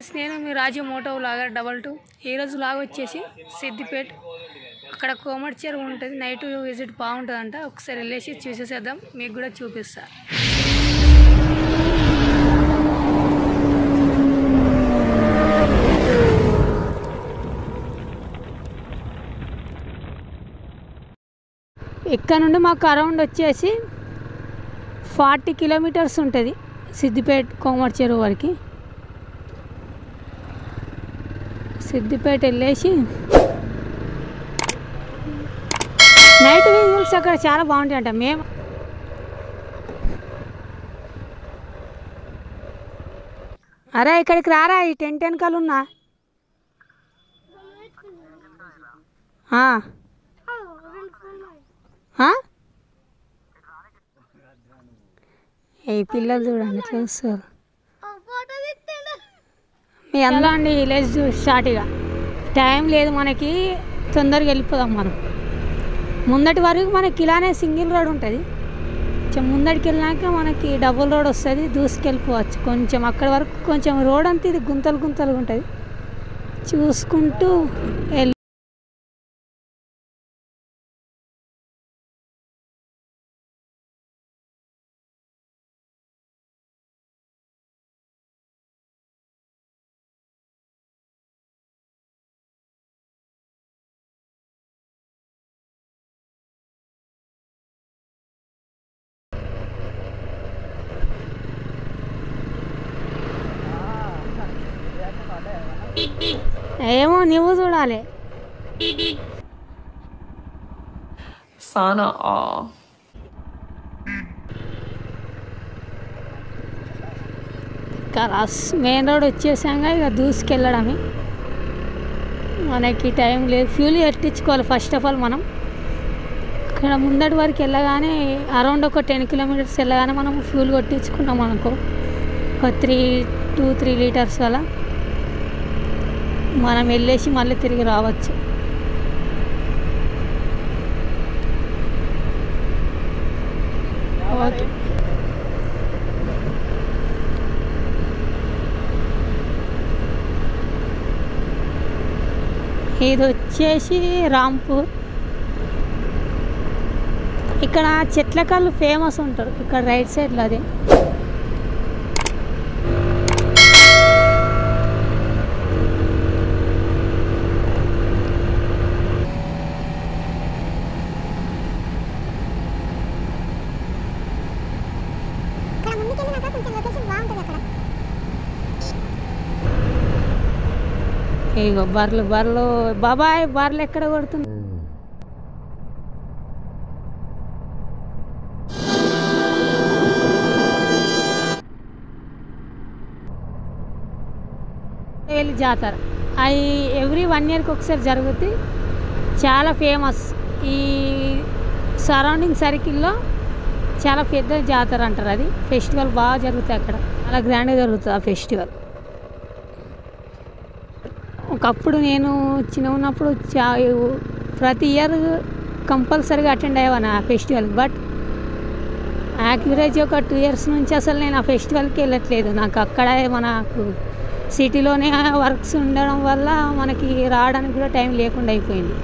Friends, నేను మీ రాజు Moto vlogger 22. ఈరోజు vlog వచ్చేసి సిద్దిపేట్, అక్కడ కోమటి చెరువు ఉంటుంది. నైట్ విజిట్ బాగుంటుందంట. ఒకసారి వెళ్ళేసి చూసేసేద్దాం, మీకు కూడా చూపిస్తా. ఇక్కడ నుండి మాకు అరౌండ్ వచ్చేసి 40 కిలోమీటర్స్ ఉంటుంది సిద్దిపేట్ కోమటి చెరువు వరకు. సిద్దిపేట వెళ్ళేసి నైట్ విజువల్స్ అక్కడ చాలా బాగుంటాయి అంట. మేము అరే ఇక్కడికి రారా, ఈ టెంట్ వెనకాల ఉన్నా. ఈ పిల్లలు చూడండి ఎట్లా వస్తారు. మీ అందులో అండి విలేజ్ స్టార్ట్గా టైం లేదు మనకి, తొందరగా వెళ్ళిపోదాం. మనం ముందటి వరకు మనకి ఇలానే సింగిల్ రోడ్ ఉంటుంది. కొంచెం ముందటికి వెళ్ళినాక మనకి డబుల్ రోడ్ వస్తుంది, దూసుకెళ్ళిపోవచ్చు. కొంచెం అక్కడి వరకు కొంచెం రోడ్ అంతా ఇది గుంతలు గుంతలుగా ఉంటుంది, చూసుకుంటూ వెళ్ళి. ఏమో నువ్వు చూడాలి. సానా మెయిన్ రోడ్ వచ్చేసాక ఇక దూసుకెళ్ళడమే. మనకి టైం లేదు, ఫ్యూల్ ఎట్టించుకోవాలి ఫస్ట్ ఆఫ్ ఆల్. మనం ఇక్కడ ముందటి వరకు వెళ్ళగానే అరౌండ్ ఒక 10 కిలోమీటర్స్ వెళ్ళగానే మనం ఫ్యూల్ కొట్టించుకున్నాం అనుకో, ఒక 2-3 లీటర్స్ అలా మనం వెళ్ళేసి మళ్ళీ తిరిగి రావచ్చు. ఓకే, ఇది వచ్చేసి రాంపూర్. ఇక్కడ చెట్లకల్లు ఫేమస్ ఉంటారు ఇక్కడ రైట్ సైడ్లో. అదే ఇగో బర్రెలు బాబాయ్, బర్రెలు ఎక్కడ కొడుతుంది. వెళ్ళి జాతర అవి ఎవ్రీ 1 ఇయర్కి ఒకసారి జరుగుతుంది. చాలా ఫేమస్. ఈ సరౌండింగ్ సర్కిల్లో చాలా పెద్ద జాతర అంటారు. అది ఫెస్టివల్ బాగా జరుగుతుంది అక్కడ, చాలా గ్రాండ్గా జరుగుతుంది ఆ ఫెస్టివల్. ఒకప్పుడు నేను చిన్న ఉన్నప్పుడు ప్రతి ఇయర్ కంపల్సరీగా అటెండ్ అయ్యేవాను ఆ ఫెస్టివల్కి. బట్ యాక్యురేజ్ ఒక 2 ఇయర్స్ నుంచి అసలు నేను ఆ ఫెస్టివల్కి వెళ్ళట్లేదు. నాకు అక్కడ మనకు సిటీలోనే వర్క్స్ ఉండడం వల్ల మనకి రావడానికి కూడా టైం లేకుండా అయిపోయింది.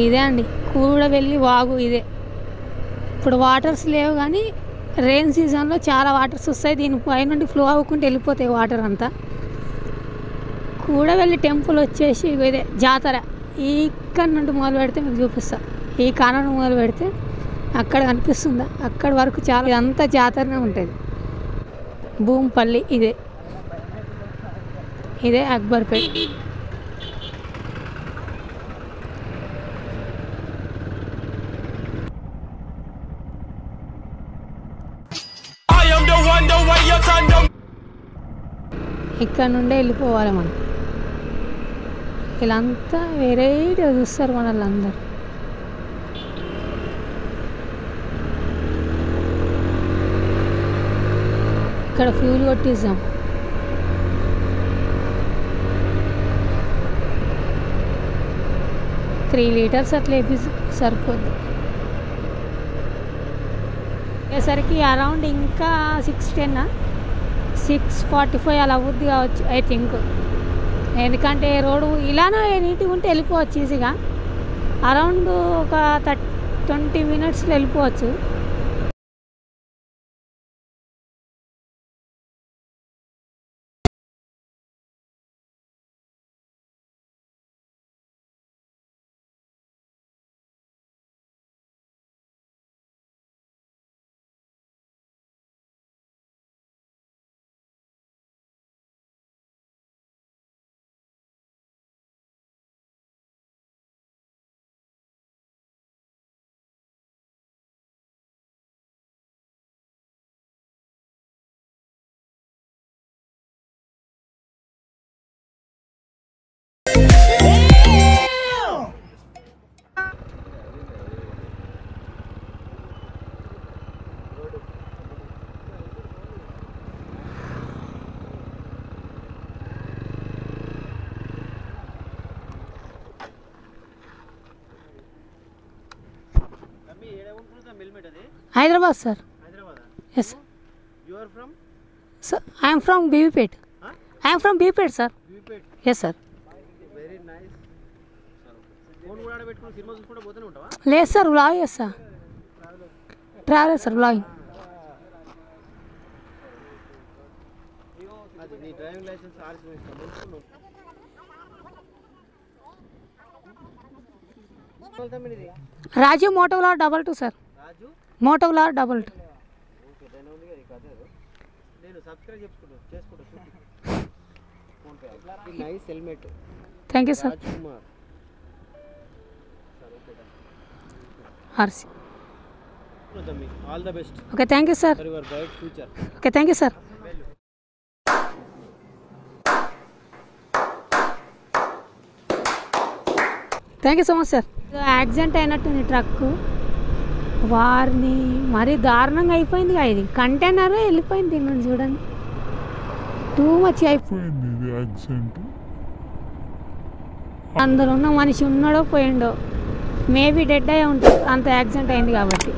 ఇదే అండి కూడవెల్లి వాగు. ఇదే ఇప్పుడు వాటర్స్ లేవు, కానీ రెయిన్ సీజన్లో చాలా వాటర్స్ వస్తాయి. దీని పైనుండి ఫ్లో అవ్వకుంటూ వెళ్ళిపోతాయి వాటర్ అంతా. కూడవెల్లి టెంపుల్ వచ్చేసి ఇదే జాతర. ఇక్కడ నుండి మొదలు పెడితే మీకు చూపిస్తా. ఈ కాలం మొదలు పెడితే అక్కడ కనిపిస్తుందా, అక్కడి వరకు చాలా ఇదంతా జాతరనే ఉంటుంది. భూంపల్లి ఇదే అక్బర్పేట్. ఇక్కడ నుండే వెళ్ళిపోవాలి మనం. వీళ్ళంతా వెరైటీగా చూస్తారు మనల్ని అందరు. ఇక్కడ ఫ్యూల్ కొట్టిస్తాం. 3 లీటర్స్ అట్లా వేపి సరిపోద్ది. అయ్యేసరికి అరౌండ్ ఇంకా 6:10 6:45 అలా అవుద్ది కావచ్చు ఐ థింక్. ఎందుకంటే రోడ్డు ఇలానే నీట్గా ఉంటే వెళ్ళిపోవచ్చు ఈజీగా. అరౌండ్ ఒక 20 మినిట్స్లో వెళ్ళిపోవచ్చు. Hyderabad sir. Yes sir. Sir I'm from BVPet. I'm from BVPet sir. Yes sir. లేదు సార్, వ్లాగ్ చేస్తా. Traveller sir, vlogging. Raju motovlog 22 sir. Motovlog 22. Thank you sir. RC. All the best. Okay, thank you sir. For your bright future. Okay, thank you sir. Thank you so much sir. Accident అయినట్టుంది truck. వారిని మరీ దారుణంగా అయిపోయింది. ఇది container వెళ్ళిపోయింది. దీని నుండి చూడండి, టూ మచ్ అయిపోయింది ఇది యాక్సిడెంట్. అందులో ఉన్న మనిషి ఉన్నాడో పోయిండో, మేబీ డెడ్ అయ్యి ఉంటుంది, అంత యాక్సిడెంట్ అయింది కాబట్టి.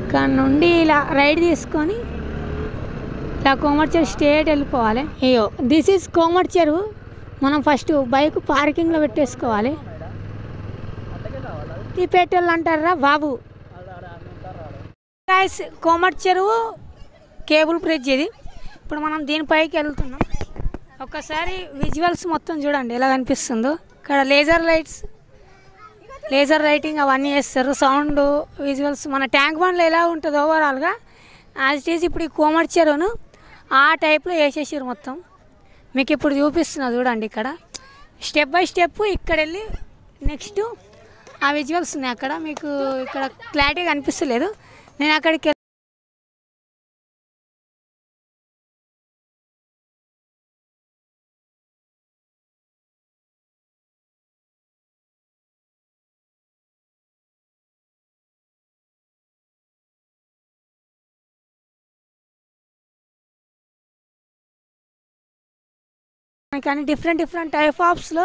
ఇక్కడ నుండి ఇలా రైడ్ తీసుకొని ఇలా కోమర్చెరు స్ట్రేట్ వెళ్ళిపోవాలి. అయ్యో, దిస్ ఈజ్ కోమర్చెరు. మనం ఫస్ట్ బైక్ పార్కింగ్లో పెట్టేసుకోవాలి. ఈ పెట్రోల్ అంటారా బాబు. గైస్, కోమర్చెరు కేబుల్ బ్రిడ్జ్ ఇది. ఇప్పుడు మనం దీనిపైకి వెళ్తున్నాం. ఒక్కసారి విజువల్స్ మొత్తం చూడండి ఎలా కనిపిస్తుందో. ఇక్కడ లేజర్ లైటింగ్ అవన్నీ చేస్తారు. సౌండ్, విజువల్స్ మన ట్యాంక్ బండ్లో ఎలా ఉంటుంది ఓవరాల్గా యాజ్ ఇట్ ఈజ్ ఇప్పుడు ఈ కోమర్చెరును ఆ టైప్లో వేసేసారు మొత్తం. మీకు ఇప్పుడు చూపిస్తున్నా చూడండి. ఇక్కడ స్టెప్ బై స్టెప్ ఇక్కడ వెళ్ళి నెక్స్ట్ ఆ విజువల్స్ ఉన్నాయి. అక్కడ మీకు ఇక్కడ క్లారిటీగా కనిపిస్తలేదు. నేను అక్కడికి కానీ డిఫరెంట్ టైప్ ఆఫ్స్లో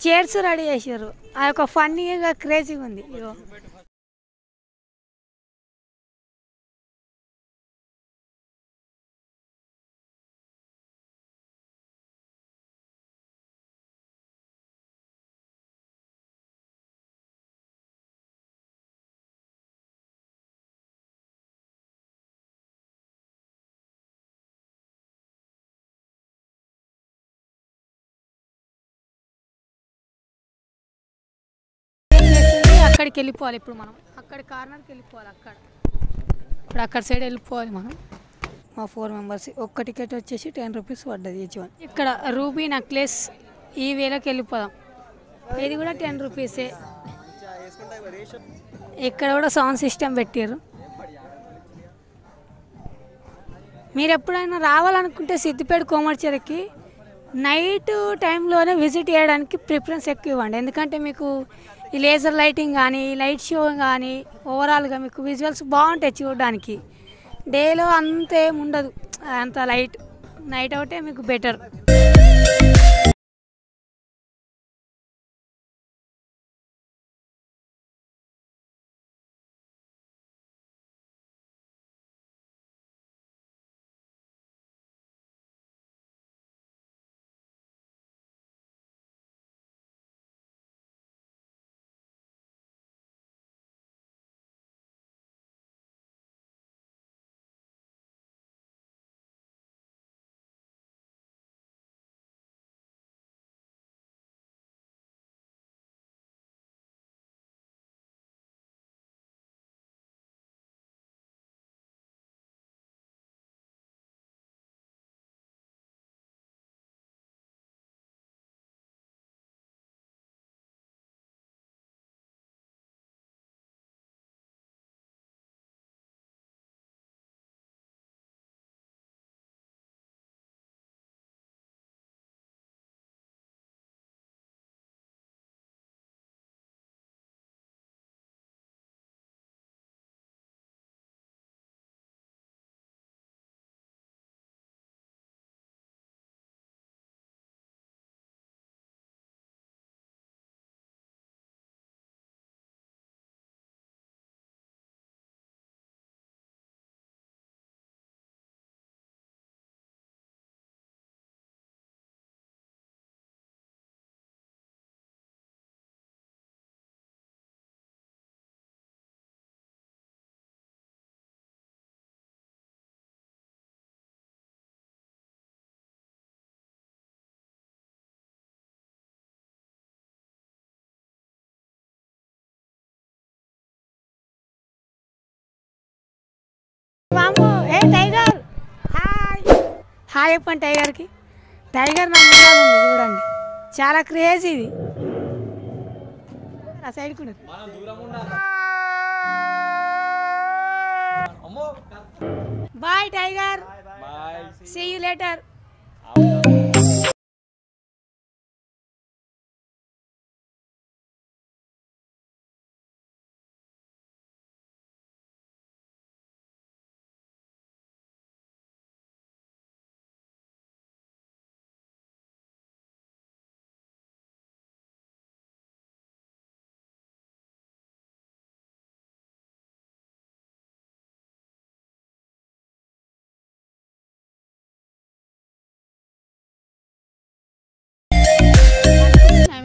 చైర్స్ రెడీ చేశారు. ఆ యొక్క ఫన్నీగా క్రేజీగా ఉంది. ఇగో అక్కడికి వెళ్ళిపోవాలి. ఇప్పుడు మనం అక్కడ కార్నర్కి వెళ్ళిపోవాలి. ఇప్పుడు అక్కడ సైడ్ వెళ్ళిపోవాలి మనం. మా 4 మెంబర్స్. ఒక్క టికెట్ వచ్చేసి 10 రూపీస్ పడ్డది ఈచ్ వన్. ఇక్కడ రూబీ నెక్లెస్ ఈ వేలోకి వెళ్ళిపోదాం. ఇది కూడా 10 రూపీసే. ఇక్కడ కూడా సౌండ్ సిస్టమ్ పెట్టారు. మీరు ఎప్పుడైనా రావాలనుకుంటే సిద్దిపేట కోమర్చరికి నైట్ టైంలోనే విజిట్ చేయడానికి ప్రిఫరెన్స్ ఎక్కువ ఇవ్వండి. ఎందుకంటే మీకు ఈ లేజర్ లైటింగ్ కానీ లైట్ షో కానీ ఓవరాల్గా మీకు విజువల్స్ బాగుంటాయి చూడడానికి. డేలో అంతేం ఉండదు, అంత నైట్ అవుటే మీకు బెటర్. మామూ ఏ టైగర్ హాయ్ చెప్పండి టైగర్కి. టైగర్ నా ముందు ఉంది చూడండి, చాలా క్రేజీ ఇది. ఆ సైడ్ కూడా bye tiger, see you later.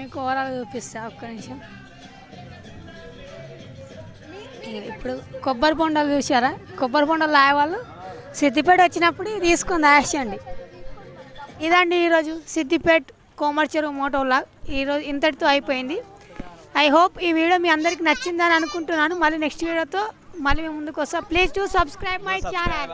మీకు ఓవరాల్ చూపిస్తా ఒక్క నిమిషం. ఇప్పుడు కొబ్బరి బొండాలు చూసారా? కొబ్బరి బొండాలు లాగేవాళ్ళు సిద్దిపేట వచ్చినప్పుడు తీసుకొని దాచండి. ఇదండి ఈరోజు సిద్దిపేట కోమర్చెరు మోటో వ్లాగ్. ఈరోజు ఇంతటితో అయిపోయింది. ఐ హోప్ ఈ వీడియో మీ అందరికి నచ్చిందని అనుకుంటున్నాను. మళ్ళీ నెక్స్ట్ వీడియోతో మళ్ళీ మేము ముందుకు వస్తాం. Please to subscribe my channel.